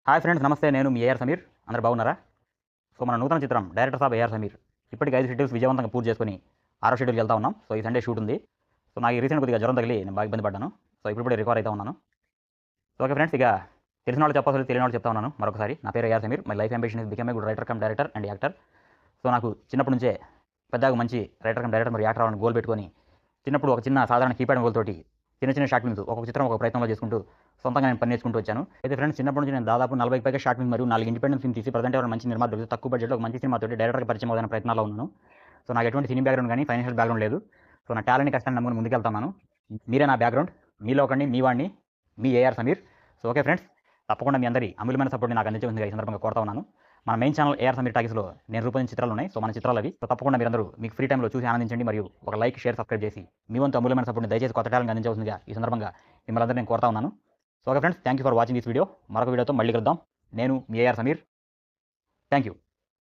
Hi friends, నమస్తే. నేను మీ ఏఆర్ సమీర్. అందరూ బాగున్నారా? సో మన నూతన చిత్రం డైరెక్టర్ సాబ్ ఏఆర్ సమీర్ ఇప్పటికి 5 షెడ్యూల్స్ విజయవంతంగా పూర్తి చేసుకొని 6వ షెడ్యూల్కి వెళ్తా ఉన్నాం. సో ఈ సండే షూట్ ఉంది. సో నాకు ఈ రీసెంట్ కొద్దిగా జ్వరం తగిలి నేను బాగా ఇబ్బంది పడ్డాను. సో ఇప్పుడు రికవర్ అవుతా ఉన్నాను. సో ఓకే ఫ్రెండ్స్, ఇక తెలిసిన వాళ్ళు చెప్పాల్సి తెలియని వాళ్ళు చెప్తా ఉన్నాను మరొకసారి. నా పేరు AR Sameer. My life ambition is become a good writer cum director and actor. So నాకు చిన్నప్పటి నుంచే పెద్దగా మంచి రైటర్ కమ్ డైరెక్టర్ మరియు యాక్టర్ అవ్వాలని గోల్ పెట్టుకొని చిన్నప్పుడు ఒక చిన్న సాధారణ కీప్యాడ్ మొబైల్ తోటి చిన్న షార్ట్ ఫిల్మ్స్ ఒక్కొక్క చిత్రం ఒక ప్రయత్నంలో చేసుకుంటూ సొంతంగా నేను పని నేర్చుకుంటూ వచ్చాను. అయితే ఫ్రెండ్స్, చిన్నప్పటి నుంచి నేను దాదాపు 40కి పైగా షార్ట్ ఫిల్మ్ మరియు 4 ఇండిపెండెంట్ ఫిల్మ్ తీసి ప్రజెంట్ ఎవరైనా మంచి నిర్మాత దొరికితే తక్కువ బడ్జెట్లో ఒక మంచి సినిమాతోటి డైరెక్టర్గా పరిచయం అవుతున్న ప్రయత్నాల్లో ఉన్నాను. సో నాకు ఎటువంటి సినీ బ్యాక్గ్రౌండ్ కానీ ఫైనాన్షియల్ బ్యాక్గ్రౌండ్ లేదు. సో నా టాలెంట్ కష్టాన్ని నమ్ముకుని ముందుకెళ్తాను. మీరే నా బ్యాక్గ్రౌండ్. మీలో ఒకడిని, మీ వాడిని, మీ AR Sameer. So okay friends, తప్పకుండా మీ అందరి అమూల్యమైన సపోర్ట్ని నాకు అందించే ఈ సందర్భంగా కోరుతా ఉన్నాను. మన మెయిన్ ఛానల్ ఏఆర్ సమీర్ టాకీస్లో నేను రూపొందించిన చిత్రాలు ఉన్నాయి. సో మన చిత్రాలు అవి. సో తప్పకుండా మీరందరూ మీకు ఫ్రీ టైంలో చూసి ఆనందించండి మరియు ఒక లైక్, షేర్, సబ్స్క్రైబ్ చేసి మీ వంతు అమూల్యమైన సపోర్ట్ని దయచేసి కొత్త టాలెంట్ అందించవలసిందిగా ఈ సందర్భంగా మిమ్మల్ని అందరూ నేను కోరుతా ఉన్నాను. So okay friends, thank you for watching this video. మరొక వీడియోతో మళ్ళీ కలుద్దాం. నేను మీ ఏఆర్ సమీర్. Thank you.